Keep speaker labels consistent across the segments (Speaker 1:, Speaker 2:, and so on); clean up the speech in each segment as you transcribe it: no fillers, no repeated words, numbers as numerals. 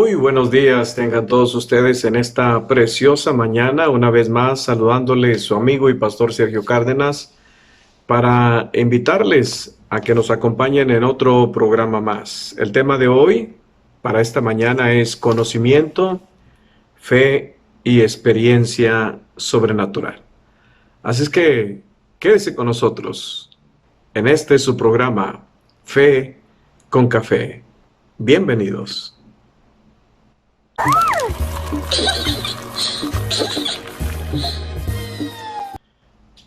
Speaker 1: Muy buenos días tengan todos ustedes en esta preciosa mañana, una vez más saludándole su amigo y pastor Sergio Cárdenas para invitarles a que nos acompañen en otro programa más. El tema de hoy para esta mañana es conocimiento, fe y experiencia sobrenatural. Así es que quédese con nosotros en este su programa, Fe con Café. Bienvenidos.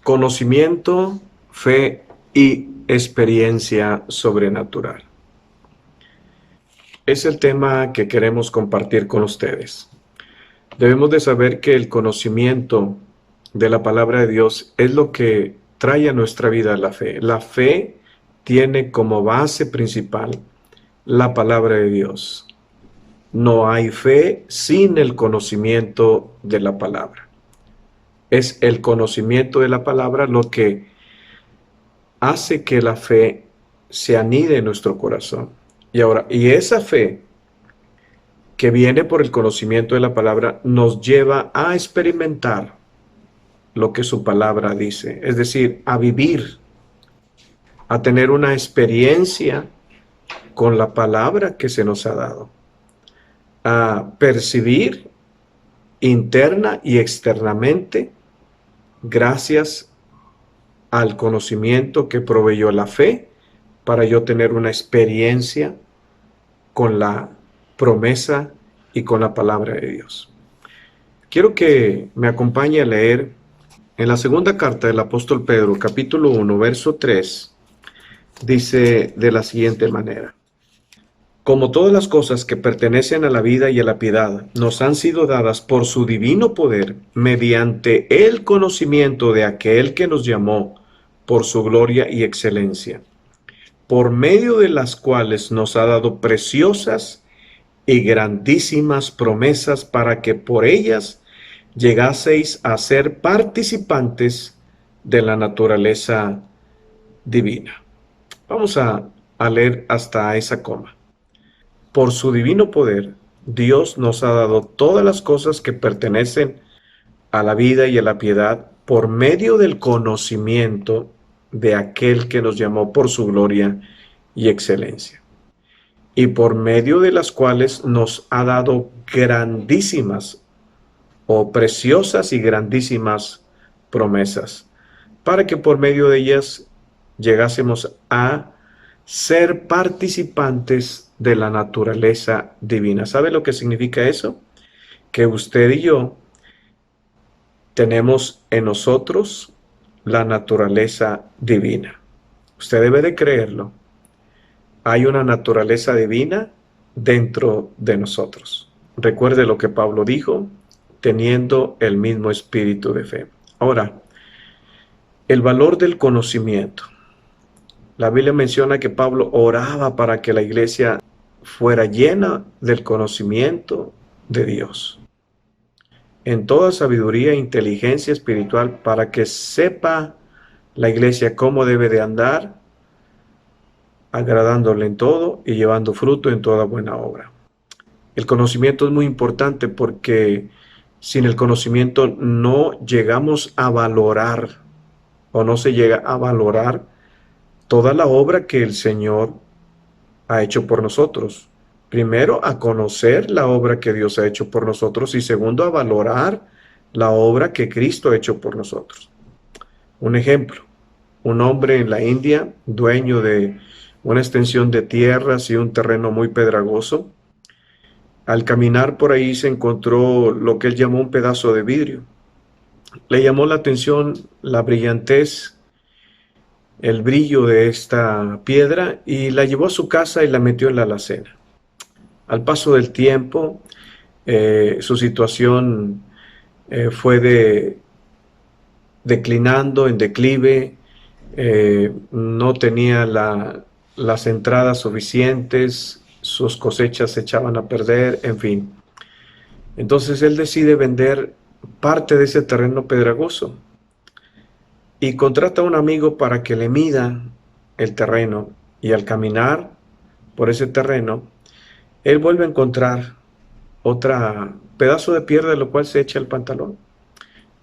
Speaker 1: Conocimiento, fe y experiencia sobrenatural. Es el tema que queremos compartir con ustedes. Debemos de saber que el conocimiento de la palabra de Dios es lo que trae a nuestra vida la fe. La fe tiene como base principal la palabra de Dios. No hay fe sin el conocimiento de la palabra. Es el conocimiento de la palabra lo que hace que la fe se anide en nuestro corazón. Y esa fe que viene por el conocimiento de la palabra nos lleva a experimentar lo que su palabra dice, es decir, a vivir, a tener una experiencia con la palabra que se nos ha dado, a percibir interna y externamente gracias al conocimiento que proveyó la fe para yo tener una experiencia con la promesa y con la palabra de Dios. Quiero que me acompañe a leer en la segunda carta del apóstol Pedro, capítulo 1, verso 3, dice de la siguiente manera: como todas las cosas que pertenecen a la vida y a la piedad nos han sido dadas por su divino poder, mediante el conocimiento de aquel que nos llamó por su gloria y excelencia, por medio de las cuales nos ha dado preciosas y grandísimas promesas para que por ellas llegaseis a ser participantes de la naturaleza divina. Vamos a leer hasta esa coma. Por su divino poder, Dios nos ha dado todas las cosas que pertenecen a la vida y a la piedad por medio del conocimiento de aquel que nos llamó por su gloria y excelencia, y por medio de las cuales nos ha dado grandísimas o preciosas y grandísimas promesas, para que por medio de ellas llegásemos a ser participantes de la naturaleza divina. ¿Sabe lo que significa eso? Que usted y yo tenemos en nosotros la naturaleza divina. Usted debe de creerlo. Hay una naturaleza divina dentro de nosotros. Recuerde lo que Pablo dijo, teniendo el mismo espíritu de fe. Ahora, el valor del conocimiento. La Biblia menciona que Pablo oraba para que la iglesia fuera llena del conocimiento de Dios, en toda sabiduría e inteligencia espiritual, para que sepa la iglesia cómo debe de andar, agradándole en todo y llevando fruto en toda buena obra. El conocimiento es muy importante porque sin el conocimiento no llegamos a valorar o no se llega a valorar toda la obra que el Señor ha hecho por nosotros. Primero, a conocer la obra que Dios ha hecho por nosotros, y segundo, a valorar la obra que Cristo ha hecho por nosotros. Un ejemplo, un hombre en la India, dueño de una extensión de tierras y un terreno muy pedregoso, al caminar por ahí se encontró lo que él llamó un pedazo de vidrio. Le llamó la atención la brillantez, el brillo de esta piedra, y la llevó a su casa y la metió en la alacena. Al paso del tiempo, su situación fue declinando, en declive, no tenía las entradas suficientes, sus cosechas se echaban a perder, en fin. Entonces él decide vender parte de ese terreno pedregoso y contrata a un amigo para que le mida el terreno, y al caminar por ese terreno, él vuelve a encontrar otra pedazo de piedra de lo cual se echa el pantalón.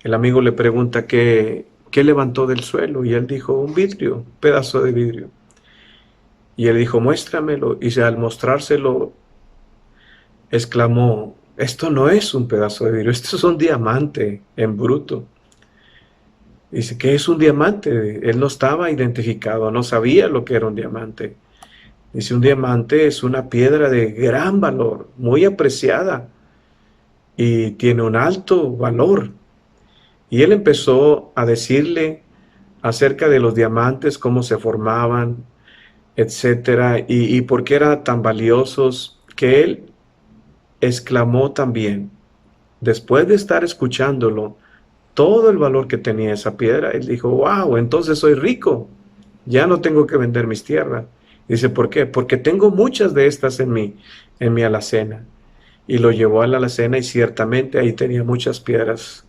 Speaker 1: El amigo le pregunta qué levantó del suelo y él dijo, un vidrio, un pedazo de vidrio. Y él dijo, muéstramelo. Y al mostrárselo, exclamó, esto no es un pedazo de vidrio, esto es un diamante en bruto. Dice, ¿qué es un diamante? Él no estaba identificado, no sabía lo que era un diamante. Dice, un diamante es una piedra de gran valor, muy apreciada y tiene un alto valor. Y él empezó a decirle acerca de los diamantes, cómo se formaban, etcétera, y por qué eran tan valiosos, que él exclamó también, después de estar escuchándolo, todo el valor que tenía esa piedra, él dijo, wow, entonces soy rico, ya no tengo que vender mis tierras. Dice, ¿por qué? Porque tengo muchas de estas en mi alacena. Y lo llevó a la alacena y ciertamente ahí tenía muchas piedras.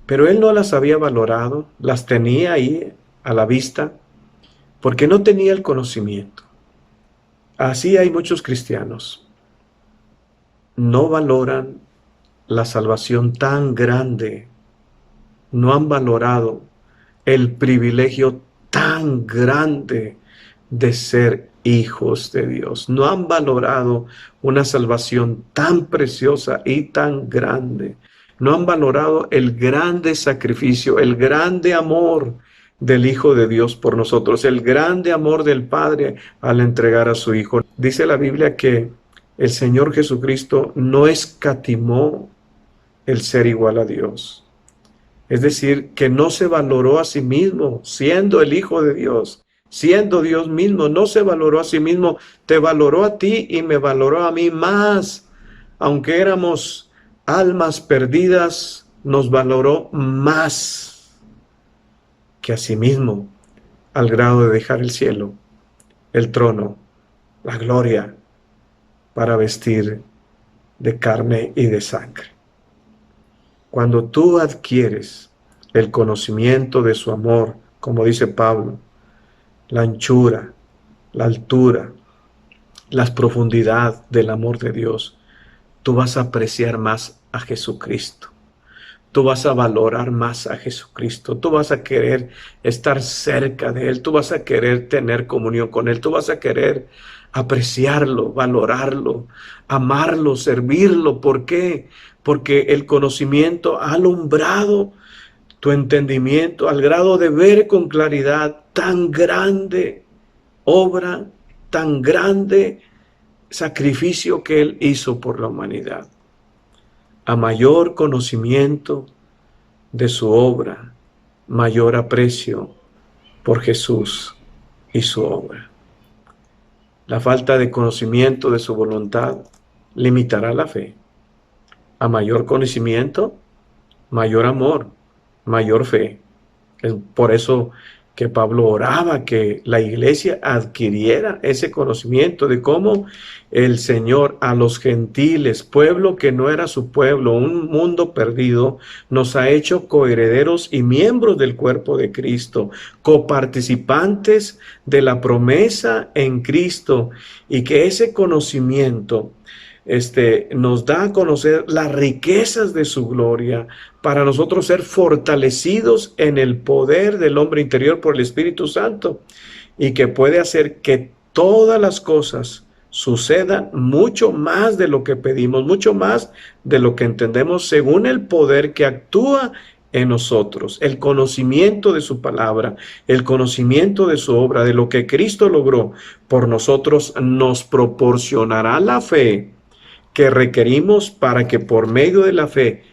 Speaker 1: Pero él no las había valorado, las tenía ahí a la vista, porque no tenía el conocimiento. Así hay muchos cristianos, no valoran la salvación tan grande, no han valorado el privilegio tan grande de ser hijos de Dios. No han valorado una salvación tan preciosa y tan grande. No han valorado el grande sacrificio, el grande amor del Hijo de Dios por nosotros, el grande amor del Padre al entregar a su Hijo. Dice la Biblia que el Señor Jesucristo no escatimó el ser igual a Dios. Es decir, que no se valoró a sí mismo, siendo el Hijo de Dios, siendo Dios mismo, no se valoró a sí mismo, te valoró a ti y me valoró a mí más. Aunque éramos almas perdidas, nos valoró más que a sí mismo, al grado de dejar el cielo, el trono, la gloria, para vestir de carne y de sangre. Cuando tú adquieres el conocimiento de su amor, como dice Pablo, la anchura, la altura, la profundidad del amor de Dios, tú vas a apreciar más a Jesucristo. Tú vas a valorar más a Jesucristo. Tú vas a querer estar cerca de Él. Tú vas a querer tener comunión con Él. Tú vas a querer apreciarlo, valorarlo, amarlo, servirlo. ¿Por qué? Porque el conocimiento ha alumbrado tu entendimiento al grado de ver con claridad tan grande obra, tan grande sacrificio que Él hizo por la humanidad. A mayor conocimiento de su obra, mayor aprecio por Jesús y su obra. La falta de conocimiento de su voluntad limitará la fe. A mayor conocimiento, mayor amor, mayor fe. Es por eso que Pablo oraba que la iglesia adquiriera ese conocimiento de cómo el Señor a los gentiles, pueblo que no era su pueblo, un mundo perdido, nos ha hecho coherederos y miembros del cuerpo de Cristo, coparticipantes de la promesa en Cristo, y que ese conocimiento nos da a conocer las riquezas de su gloria para nosotros ser fortalecidos en el poder del hombre interior por el Espíritu Santo, y que puede hacer que todas las cosas sucedan mucho más de lo que pedimos, mucho más de lo que entendemos, según el poder que actúa en nosotros. El conocimiento de su palabra, el conocimiento de su obra, de lo que Cristo logró por nosotros, nos proporcionará la fe que requerimos para que por medio de la fe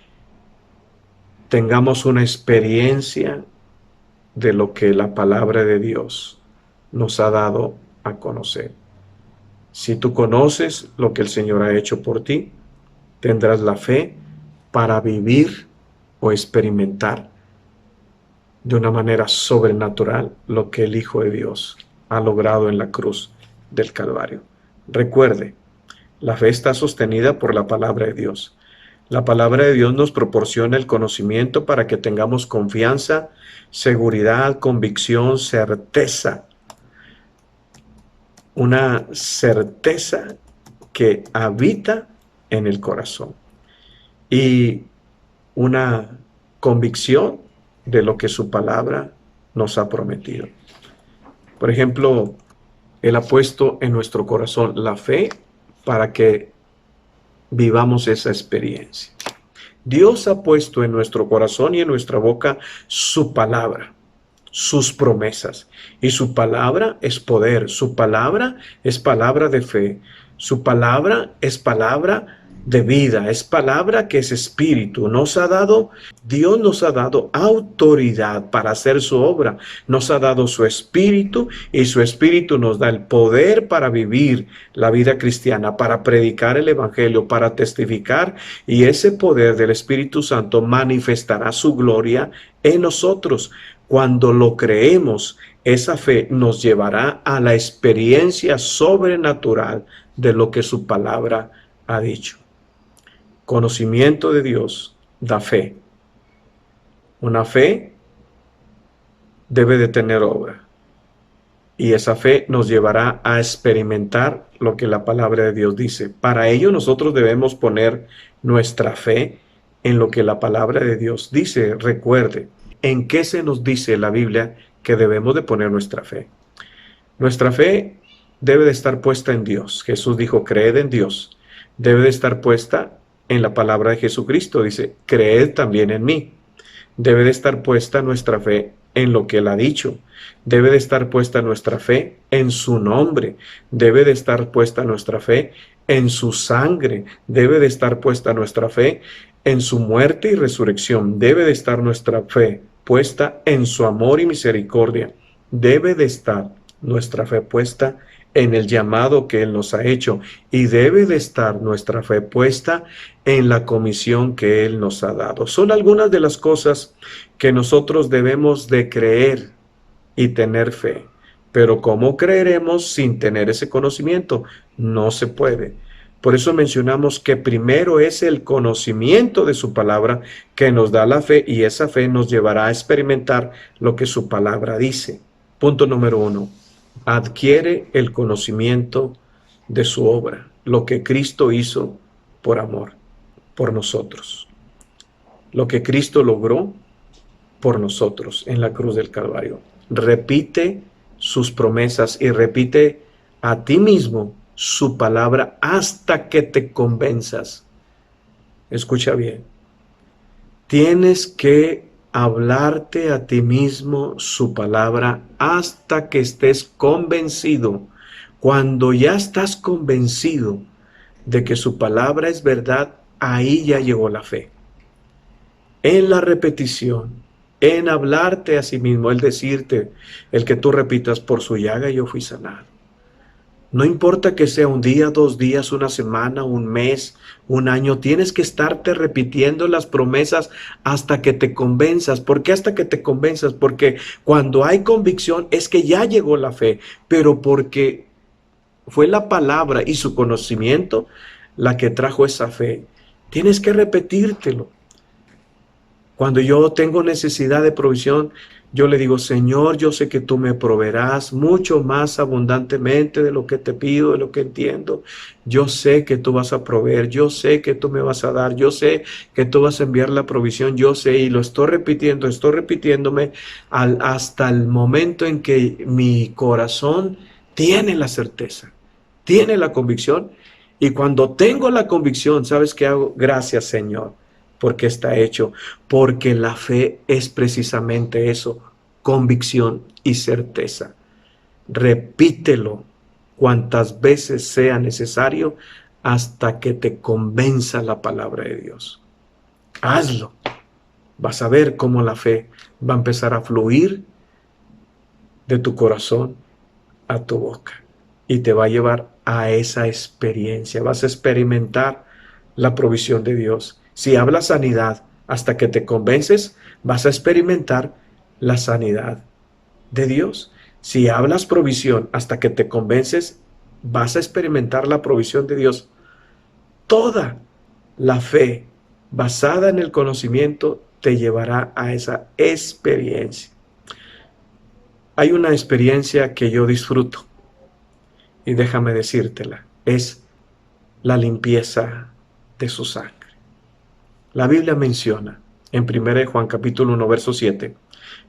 Speaker 1: tengamos una experiencia de lo que la palabra de Dios nos ha dado a conocer. Si tú conoces lo que el Señor ha hecho por ti, tendrás la fe para vivir o experimentar de una manera sobrenatural lo que el Hijo de Dios ha logrado en la cruz del Calvario. Recuerde, la fe está sostenida por la palabra de Dios. La palabra de Dios nos proporciona el conocimiento para que tengamos confianza, seguridad, convicción, certeza. Una certeza que habita en el corazón y una convicción de lo que su palabra nos ha prometido. Por ejemplo, Él ha puesto en nuestro corazón la fe para que vivamos esa experiencia. Dios ha puesto en nuestro corazón y en nuestra boca su palabra, sus promesas. Y su palabra es poder, su palabra es palabra de fe, su palabra es palabra de vida, es palabra que es espíritu. Dios nos ha dado autoridad para hacer su obra, nos ha dado su espíritu y su espíritu nos da el poder para vivir la vida cristiana, para predicar el evangelio, para testificar, y ese poder del Espíritu Santo manifestará su gloria en nosotros. Cuando lo creemos, esa fe nos llevará a la experiencia sobrenatural de lo que su palabra ha dicho. Conocimiento de Dios da fe. Una fe debe de tener obra. Y esa fe nos llevará a experimentar lo que la palabra de Dios dice. Para ello nosotros debemos poner nuestra fe en lo que la palabra de Dios dice. Recuerde, ¿en qué se nos dice en la Biblia que debemos de poner nuestra fe? Nuestra fe debe de estar puesta en Dios. Jesús dijo, creed en Dios. Debe de estar puesta en la palabra de Jesucristo. Dice, creed también en mí. Debe de estar puesta nuestra fe en lo que Él ha dicho. Debe de estar puesta nuestra fe en su nombre. Debe de estar puesta nuestra fe en su sangre. Debe de estar puesta nuestra fe en su muerte y resurrección. Debe de estar nuestra fe puesta en su amor y misericordia. Debe de estar nuestra fe puesta en el llamado que Él nos ha hecho, y debe de estar nuestra fe puesta en la comisión que Él nos ha dado. Son algunas de las cosas que nosotros debemos de creer y tener fe. Pero ¿cómo creeremos sin tener ese conocimiento? No se puede. Por eso mencionamos que primero es el conocimiento de su palabra que nos da la fe, y esa fe nos llevará a experimentar lo que su palabra dice. Punto número 1. Adquiere el conocimiento de su obra, lo que Cristo hizo por amor, por nosotros. Lo que Cristo logró por nosotros en la cruz del Calvario. Repite sus promesas y repite a ti mismo su palabra hasta que te convenzas. Escucha bien. Tienes que hablarte a ti mismo su palabra hasta que estés convencido. Cuando ya estás convencido de que su palabra es verdad, ahí ya llegó la fe. En la repetición, en hablarte a sí mismo, el decirte, el que tú repitas, por su llaga yo fui sanado. No importa que sea un día, 2 días, una semana, un mes, un año, tienes que estarte repitiendo las promesas hasta que te convenzas. ¿Por qué hasta que te convenzas? Porque cuando hay convicción es que ya llegó la fe, pero porque fue la palabra y su conocimiento la que trajo esa fe. Tienes que repetírtelo. Cuando yo tengo necesidad de provisión, yo le digo, Señor, yo sé que tú me proveerás mucho más abundantemente de lo que te pido, de lo que entiendo. Yo sé que tú vas a proveer, yo sé que tú me vas a dar, yo sé que tú vas a enviar la provisión, yo sé, y lo estoy repitiendo, estoy repitiéndome hasta el momento en que mi corazón tiene la certeza, tiene la convicción. Y cuando tengo la convicción, ¿sabes qué hago? Gracias, Señor, porque está hecho, porque la fe es precisamente eso, convicción y certeza. Repítelo cuantas veces sea necesario hasta que te convenza la palabra de Dios. Hazlo. Vas a ver cómo la fe va a empezar a fluir de tu corazón a tu boca y te va a llevar a esa experiencia. Vas a experimentar la provisión de Dios. Si hablas sanidad hasta que te convences, vas a experimentar la sanidad de Dios. Si hablas provisión hasta que te convences, vas a experimentar la provisión de Dios. Toda la fe basada en el conocimiento te llevará a esa experiencia. Hay una experiencia que yo disfruto y déjame decírtela, es la limpieza de su sangre. La Biblia menciona en 1 Juan capítulo 1, verso 7,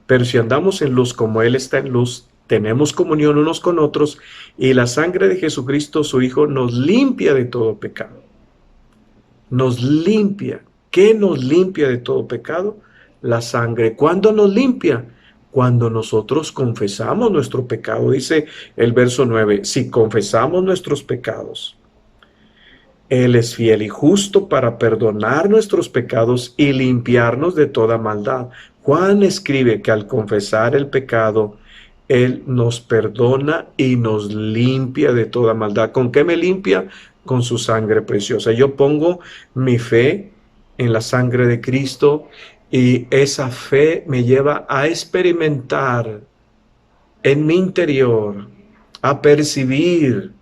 Speaker 1: pero si andamos en luz como Él está en luz, tenemos comunión unos con otros, y la sangre de Jesucristo, su Hijo, nos limpia de todo pecado. Nos limpia. ¿Qué nos limpia de todo pecado? La sangre. ¿Cuándo nos limpia? Cuando nosotros confesamos nuestro pecado. Dice el verso 9, si confesamos nuestros pecados, Él es fiel y justo para perdonar nuestros pecados y limpiarnos de toda maldad. Juan escribe que al confesar el pecado, Él nos perdona y nos limpia de toda maldad. ¿Con qué me limpia? Con su sangre preciosa. Yo pongo mi fe en la sangre de Cristo y esa fe me lleva a experimentar en mi interior, a percibir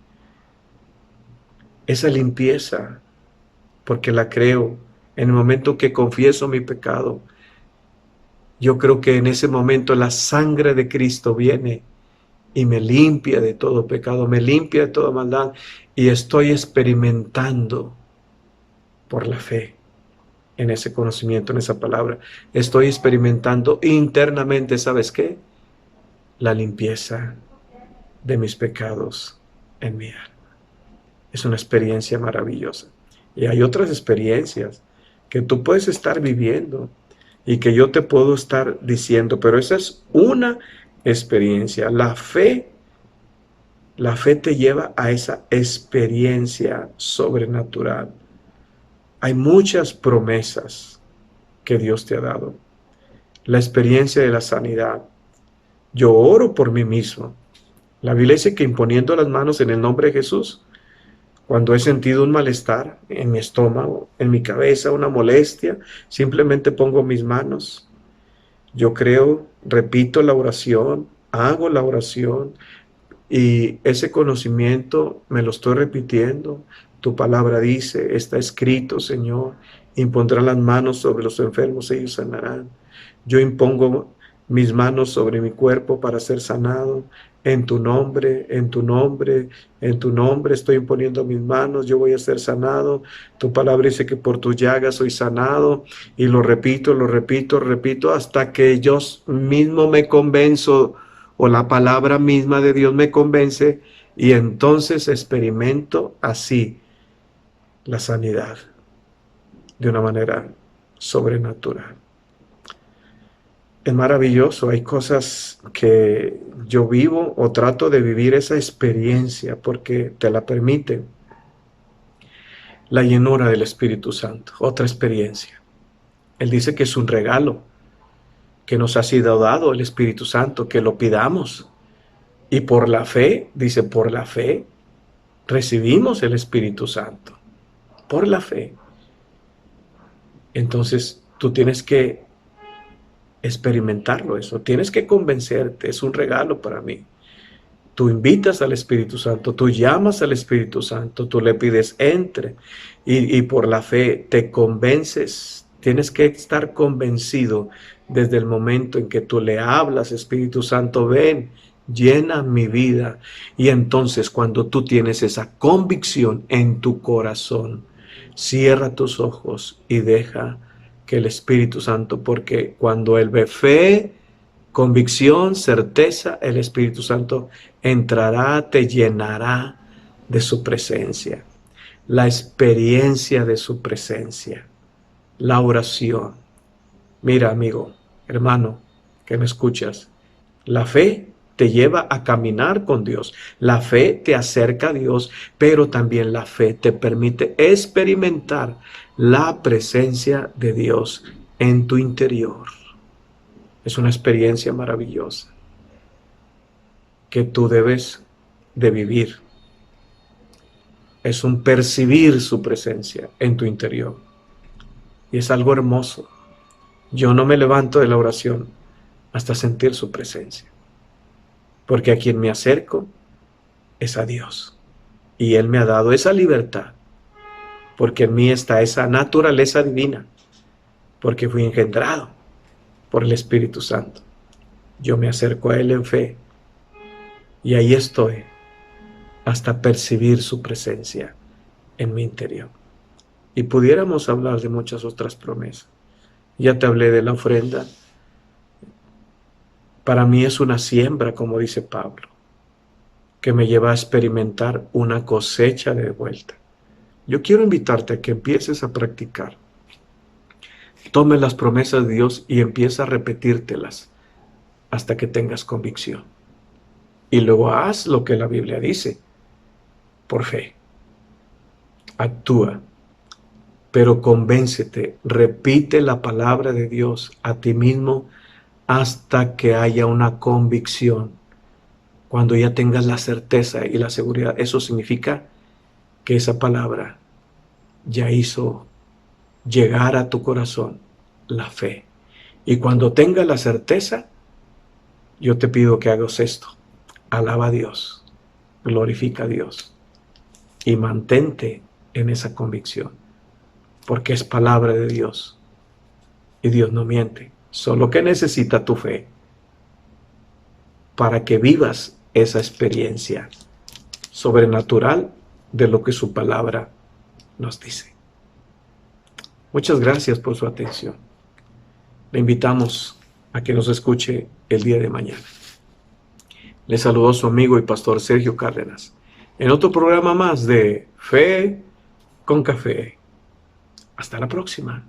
Speaker 1: esa limpieza, porque la creo. En el momento que confieso mi pecado, yo creo que en ese momento la sangre de Cristo viene y me limpia de todo pecado, me limpia de toda maldad, y estoy experimentando por la fe en ese conocimiento, en esa palabra. Estoy experimentando internamente, ¿sabes qué? La limpieza de mis pecados en mi alma. Es una experiencia maravillosa. Y hay otras experiencias que tú puedes estar viviendo y que yo te puedo estar diciendo, pero esa es una experiencia. La fe te lleva a esa experiencia sobrenatural. Hay muchas promesas que Dios te ha dado. La experiencia de la sanidad. Yo oro por mí mismo. La Biblia dice que imponiendo las manos en el nombre de Jesús, cuando he sentido un malestar en mi estómago, en mi cabeza, una molestia, simplemente pongo mis manos. Yo creo, repito la oración, hago la oración y ese conocimiento me lo estoy repitiendo. Tu palabra dice, está escrito, Señor, impondrán las manos sobre los enfermos, ellos sanarán. Yo impongo mis manos sobre mi cuerpo para ser sanado. En tu nombre, en tu nombre, en tu nombre estoy imponiendo mis manos, yo voy a ser sanado. Tu palabra dice que por tus llagas soy sanado, y lo repito, hasta que yo mismo me convenzo, o la palabra misma de Dios me convence, y entonces experimento así la sanidad de una manera sobrenatural. Es maravilloso, hay cosas que yo vivo o trato de vivir esa experiencia porque te la permite la llenura del Espíritu Santo, otra experiencia. Él dice que es un regalo, que nos ha sido dado el Espíritu Santo, que lo pidamos. Y por la fe, dice, por la fe, recibimos el Espíritu Santo. Por la fe. Entonces, tú tienes que experimentarlo eso, tienes que convencerte, es un regalo para mí. Tú invitas al Espíritu Santo, tú llamas al Espíritu Santo, tú le pides entre y por la fe te convences. Tienes que estar convencido desde el momento en que tú le hablas, Espíritu Santo, ven, llena mi vida. Y entonces cuando tú tienes esa convicción en tu corazón, cierra tus ojos y deja que el Espíritu Santo, porque cuando Él ve fe, convicción, certeza, el Espíritu Santo entrará, te llenará de su presencia. La experiencia de su presencia, la oración. Mira, amigo, hermano, que me escuchas, la fe te lleva a caminar con Dios. La fe te acerca a Dios, pero también la fe te permite experimentar la presencia de Dios en tu interior. Es una experiencia maravillosa que tú debes de vivir. Es un percibir su presencia en tu interior. Y es algo hermoso. Yo no me levanto de la oración hasta sentir su presencia. Porque a quien me acerco es a Dios. Y Él me ha dado esa libertad. Porque en mí está esa naturaleza divina. Porque fui engendrado por el Espíritu Santo. Yo me acerco a Él en fe. Y ahí estoy hasta percibir su presencia en mi interior. Y pudiéramos hablar de muchas otras promesas. Ya te hablé de la ofrenda. Para mí es una siembra, como dice Pablo, que me lleva a experimentar una cosecha de vuelta. Yo quiero invitarte a que empieces a practicar. Tome las promesas de Dios y empieza a repetírtelas hasta que tengas convicción. Y luego haz lo que la Biblia dice, por fe. Actúa, pero convéncete, repite la palabra de Dios a ti mismo hasta que haya una convicción. Cuando ya tengas la certeza y la seguridad, eso significa que esa palabra ya hizo llegar a tu corazón la fe. Y cuando tengas la certeza, yo te pido que hagas esto. Alaba a Dios, glorifica a Dios y mantente en esa convicción, porque es palabra de Dios y Dios no miente. Solo que necesita tu fe para que vivas esa experiencia sobrenatural de lo que su palabra nos dice. Muchas gracias por su atención. Le invitamos a que nos escuche el día de mañana. Le saludó su amigo y pastor Sergio Cárdenas en otro programa más de Fe con Café. Hasta la próxima.